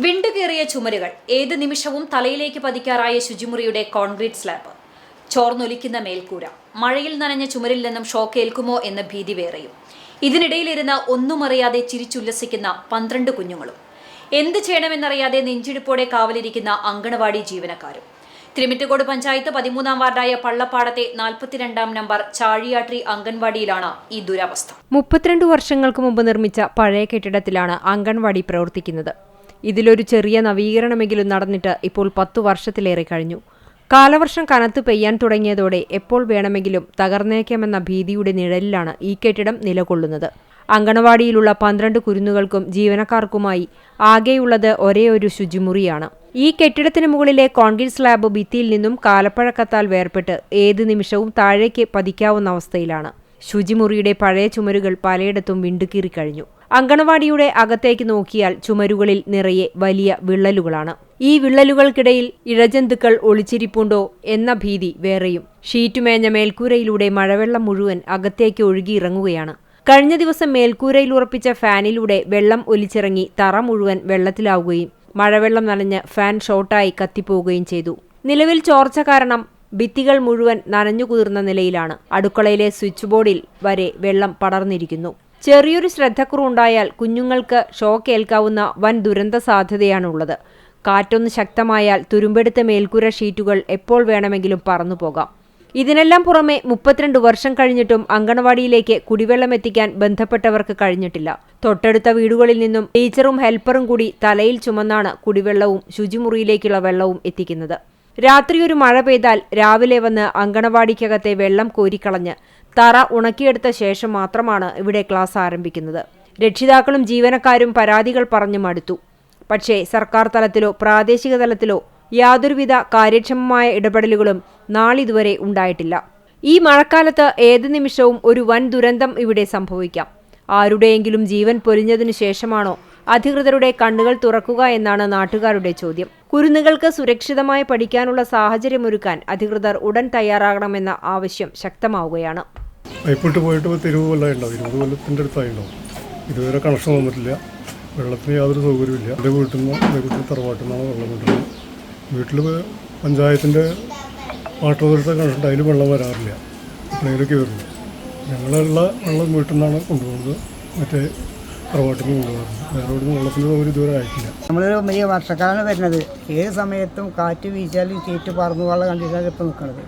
വിണ്ടുകീറിയ ചുമരുകൾ, ഏത് നിമിഷവും തലയിലേക്ക് പതിക്കാറായ ശുചിമുറിയുടെ കോൺക്രീറ്റ് സ്ലാബ്, ചോർന്നൊലിക്കുന്ന മേൽക്കൂര, മഴയിൽ നനഞ്ഞ ചുമരിൽ നിന്നും ഷോക്ക് ഏൽക്കുമോ എന്ന ഭീതി വേറെയും. ഇതിനിടയിലിരുന്ന് ഒന്നുമറിയാതെ ചിരിച്ചുല്ലസിക്കുന്ന 12 കുഞ്ഞുങ്ങളും, എന്ത് ചെയ്യണമെന്നറിയാതെ നെഞ്ചിടിപ്പോടെ കാവലിരിക്കുന്ന അങ്കണവാടി ജീവനക്കാരും. തിരുമിറ്റക്കോട് പഞ്ചായത്ത് 13-ാം വാർഡായ പള്ളപ്പാടത്തെ 42-ാം നമ്പർ ചാഴിയാട്രി അംഗൻവാടിയിലാണ് ഈ ദുരവസ്ഥ. 32 വർഷങ്ങൾക്ക് മുമ്പ് നിർമ്മിച്ച പഴയ കെട്ടിടത്തിലാണ് അംഗൻവാടി പ്രവർത്തിക്കുന്നത്. ഇതിലൊരു ചെറിയ നവീകരണമെങ്കിലും നടന്നിട്ട് ഇപ്പോൾ 10 വർഷത്തിലേറെ കഴിഞ്ഞു. കാലവർഷം കനത്തു പെയ്യാൻ തുടങ്ങിയതോടെ എപ്പോൾ വേണമെങ്കിലും തകർന്നേക്കാമെന്ന ഭീതിയുടെ നിഴലിലാണ് ഈ കെട്ടിടം നിലകൊള്ളുന്നത്. അങ്കണവാടിയിലുള്ള 12 കുരുന്നുകൾക്കും ജീവനക്കാർക്കുമായി ആകെയുള്ളത് ഒരേ ഒരു ശുചിമുറിയാണ്. ഈ കെട്ടിടത്തിന് മുകളിലെ കോൺക്രീറ്റ് സ്ലാബ് ഭിത്തിയിൽ നിന്നും കാലപ്പഴക്കത്താൽ വേർപെട്ട് ഏത് നിമിഷവും താഴേക്ക് പതിക്കാവുന്ന അവസ്ഥയിലാണ്. ശുചിമുറിയുടെ പഴയ ചുമരുകൾ പലയിടത്തും വിണ്ടുകീറിക്കഴിഞ്ഞു. അങ്കണവാടിയുടെ അകത്തേക്ക് നോക്കിയാൽ ചുമരുകളിൽ നിറയെ വലിയ വിള്ളലുകളാണ്. ഈ വിള്ളലുകൾക്കിടയിൽ ഇഴജന്തുക്കൾ ഒളിച്ചിരിപ്പുണ്ടോ എന്ന ഭീതി വേറെയും. ഷീറ്റുമേഞ്ഞ മേൽക്കൂരയിലൂടെ മഴവെള്ളം മുഴുവൻ അകത്തേക്ക് ഒഴുകിയിറങ്ങുകയാണ്. കഴിഞ്ഞ ദിവസം മേൽക്കൂരയിൽ ഉറപ്പിച്ച ഫാനിലൂടെ വെള്ളം ഒലിച്ചിറങ്ങി തറ മുഴുവൻ വെള്ളത്തിലാവുകയും മഴവെള്ളം നനഞ്ഞ് ഫാൻ ഷോർട്ടായി കത്തിപ്പോവുകയും ചെയ്തു. നിലവിൽ ചോർച്ച കാരണം ഭിത്തികൾ മുഴുവൻ നനഞ്ഞുകുതിർന്ന നിലയിലാണ്. അടുക്കളയിലെ സ്വിച്ച് ബോർഡിൽ വരെ വെള്ളം പടർന്നിരിക്കുന്നു. ചെറിയൊരു ശ്രദ്ധക്കുറവുണ്ടായാൽ കുഞ്ഞുങ്ങൾക്ക് ഷോക്ക് ഏൽക്കാവുന്ന വൻ ദുരന്ത സാധ്യതയാണുള്ളത്. കാറ്റൊന്ന് ശക്തമായാൽ തുരുമ്പെടുത്ത മേൽക്കൂര ഷീറ്റുകൾ എപ്പോൾ വേണമെങ്കിലും പറന്നുപോകാം. ഇതിനെല്ലാം പുറമെ 32 വർഷം കഴിഞ്ഞിട്ടും അങ്കണവാടിയിലേക്ക് കുടിവെള്ളം എത്തിക്കാൻ ബന്ധപ്പെട്ടവർക്ക് കഴിഞ്ഞിട്ടില്ല. തൊട്ടടുത്ത വീടുകളിൽ നിന്നും ടീച്ചറും ഹെൽപ്പറും കൂടി തലയിൽ ചുമന്നാണ് കുടിവെള്ളവും ശുചിമുറിയിലേക്കുള്ള വെള്ളവും എത്തിക്കുന്നത്. രാത്രി ഒരു മഴ പെയ്താൽ രാവിലെ വന്ന് അങ്കണവാടിക്കകത്തെ വെള്ളം കോരിക്കളഞ്ഞ് തറ ഉണക്കിയെടുത്ത ശേഷം മാത്രമാണ് ഇവിടെ ക്ലാസ് ആരംഭിക്കുന്നത്. രക്ഷിതാക്കളും ജീവനക്കാരും പരാതികൾ പറഞ്ഞു മടുത്തു. പക്ഷേ സർക്കാർ തലത്തിലോ പ്രാദേശിക തലത്തിലോ യാതൊരുവിധ കാര്യക്ഷമമായ ഇടപെടലുകളും നാളിതുവരെ ഉണ്ടായിട്ടില്ല. ഈ മഴക്കാലത്ത് ഏത് നിമിഷവും ഒരു വൻ ദുരന്തം ഇവിടെ സംഭവിക്കാം. ആരുടെയെങ്കിലും ജീവൻ പൊലിഞ്ഞതിനു ശേഷമാണോ അധികൃതരുടെ കണ്ണുകൾ തുറക്കുക എന്നാണ് നാട്ടുകാരുടെ ചോദ്യം. കുരുന്നുകൾക്ക് സുരക്ഷിതമായി പഠിക്കാനുള്ള സാഹചര്യമൊരുക്കാൻ അധികൃതർ ഉടൻ തയ്യാറാകണമെന്ന ആവശ്യം ശക്തമാവുകയാണ്. പൈപ്പിട്ട് പോയിട്ട് 20 കൊല്ലത്തിൻ്റെ അടുത്തായിട്ടുണ്ടാവും. ഇതുവരെ കണക്ഷൻ വന്നിട്ടില്ല. വെള്ളത്തിന് യാതൊരു സൗകര്യമില്ല. എൻ്റെ വീട്ടിൽ നിന്ന് തറവാട്ടിൽ നിന്നാണ് വെള്ളം കൊണ്ടുവരുന്നത്. വീട്ടിൽ പഞ്ചായത്തിൻ്റെ വാട്ടർ അതോറിറ്റി കണക്ഷൻ അതിൽ വെള്ളം വരാറില്ല. എപ്പോഴേലൊക്കെ വരുന്നു. ഞങ്ങളുള്ള വെള്ളം വീട്ടിൽ നിന്നാണ് കൊണ്ടുപോകുന്നത്. മറ്റേ തറവാട്ടിൽ നിന്ന് കൊണ്ടുപോകുന്നത്. വേറെ ഒരു വെള്ളത്തിൻ്റെ സൗകര്യം ഇതുവരെ ആയിട്ടില്ല. നമ്മളൊരു വലിയ വർഷക്കാലമാണ് വരുന്നത്. ഏത് സമയത്തും കാറ്റ് വീശാലും ചീറ്റ് പറന്നു പോകാനുള്ള കണ്ടീഷനാണ് ഇപ്പോൾ നിൽക്കുന്നത്.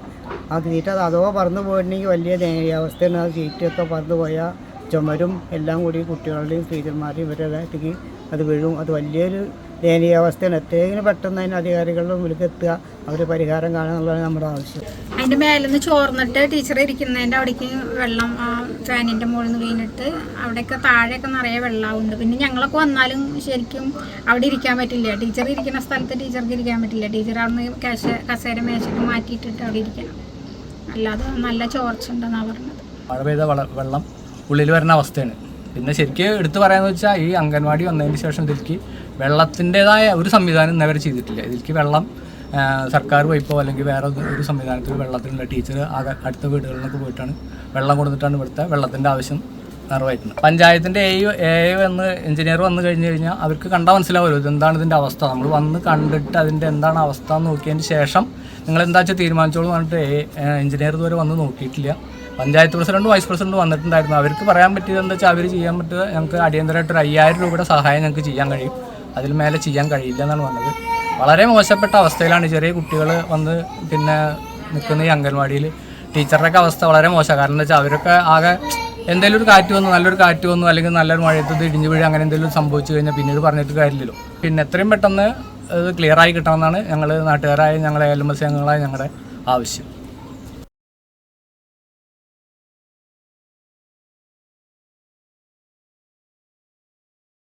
ആ ചീറ്റ് അത് അഥവാ പറന്നു പോയിട്ടുണ്ടെങ്കിൽ വലിയ ദയനീയാവസ്ഥയാണ്. ആ ചീറ്റൊക്കെ പറന്നു പോയാൽ ചുമരും എല്ലാം കൂടി കുട്ടികളുടെയും ടീച്ചർമാരുടെയും ഇവരുടെക്ക് അത് വീഴും. അത് വലിയൊരു ദയനീയാവസ്ഥയാണ്. എത്രയെങ്കിലും പെട്ടെന്ന് അതിന് അധികാരികളുടെ മുന്നിലേക്ക് എത്തുക, അവർ പരിഹാരം കാണുക എന്നുള്ളതാണ് നമ്മുടെ ആവശ്യം. അതിൻ്റെ മേലിൽ നിന്ന് ചോർന്നിട്ട് ടീച്ചർ ഇരിക്കുന്നതിൻ്റെ അവിടേക്ക് വെള്ളം ഫാനിൻ്റെ മുകളിൽ നിന്ന് വീണിട്ട് അവിടെയൊക്കെ താഴെയൊക്കെ നിറയെ വെള്ളമുണ്ട്. പിന്നെ ഞങ്ങളൊക്കെ വന്നാലും ശരിക്കും അവിടെ ഇരിക്കാൻ പറ്റില്ല. ടീച്ചർ ഇരിക്കുന്ന സ്ഥലത്ത് ടീച്ചർക്ക് ഇരിക്കാൻ പറ്റില്ല. ടീച്ചർ അവിടുന്ന് കസേര മേശയ്ക്ക് മാറ്റിയിട്ടിട്ട് അവിടെ ഇരിക്കണം. അല്ലാതെ നല്ല ചോർച്ച ഉണ്ടെന്നാണ് പറഞ്ഞത്. മഴ പെയ്ത വെള്ളം ഉള്ളിൽ വരുന്ന അവസ്ഥയാണ്. പിന്നെ ശരിക്കും എടുത്തു പറയാന്ന് വെച്ചാൽ ഈ അംഗൻവാടി വന്നതിന് ശേഷം ഇതിലേക്ക് വെള്ളത്തിൻ്റെതായ ഒരു സംവിധാനം ഇന്നവരെ ചെയ്തിട്ടില്ല. ഇതിലേക്ക് വെള്ളം സർക്കാർ പൈപ്പോ അല്ലെങ്കിൽ വേറെ ഒരു സംവിധാനത്തിൽ വെള്ളത്തിനുള്ള ടീച്ചർ അടുത്ത വീടുകളിലൊക്കെ പോയിട്ടാണ് വെള്ളം കൊടുത്തിട്ടാണ് ഇവിടുത്തെ വെള്ളത്തിൻ്റെ ആവശ്യം നിറവേറ്റുന്നത്. പഞ്ചായത്തിൻ്റെ എ എന്ന് എഞ്ചിനീയർ വന്നു കഴിഞ്ഞാൽ അവർക്ക് കണ്ടാൽ മനസ്സിലാവുമല്ലോ ഇതെന്താണ് ഇതിൻ്റെ അവസ്ഥ. നമ്മൾ വന്ന് കണ്ടിട്ട് അതിൻ്റെ എന്താണ് അവസ്ഥ എന്ന് നോക്കിയതിന് ശേഷം നിങ്ങൾ എന്താ വെച്ചാൽ തീരുമാനിച്ചോളൂ പറഞ്ഞിട്ട് എഞ്ചിനീയർ ഇതുവരെ വന്ന് നോക്കിയിട്ടില്ല. പഞ്ചായത്ത് പ്രസിഡന്റ് വൈസ് പ്രസിഡന്റ് വന്നിട്ടുണ്ടായിരുന്നു. അവർക്ക് പറയാൻ പറ്റിയത് എന്താ വെച്ചാൽ അവർ ചെയ്യാൻ പറ്റുക ഞങ്ങൾക്ക് അടിയന്തരമായിട്ട് 5000 രൂപയുടെ സഹായം ഞങ്ങൾക്ക് ചെയ്യാൻ കഴിയും, അതിൽ മേലെ ചെയ്യാൻ കഴിയില്ല എന്നാണ് പറഞ്ഞത്. വളരെ മോശപ്പെട്ട അവസ്ഥയിലാണ് ചെറിയ കുട്ടികൾ വന്ന് പിന്നെ നിൽക്കുന്ന ഈ അംഗൻവാടിയിൽ. ടീച്ചറുടെയൊക്കെ അവസ്ഥ വളരെ മോശമാണ്. കാരണം എന്താ വെച്ചാൽ അവരൊക്കെ ആകെ എന്തെങ്കിലും ഒരു കാറ്റ് വന്നു, നല്ലൊരു കാറ്റ് വന്നു, അല്ലെങ്കിൽ നല്ലൊരു മഴയത്ത് ഇടിഞ്ഞു വീഴുക അങ്ങനെ എന്തെങ്കിലും സംഭവിച്ചു കഴിഞ്ഞാൽ പിന്നീട് പറഞ്ഞിട്ട് കാര്യമില്ലല്ലോ. പിന്നെ എത്രയും പെട്ടെന്ന് അത് ക്ലിയറായി കിട്ടണമെന്നാണ് ഞങ്ങൾ നാട്ടുകാരായ ഞങ്ങളെ LMS അംഗങ്ങളായ ഞങ്ങളുടെ ആവശ്യം.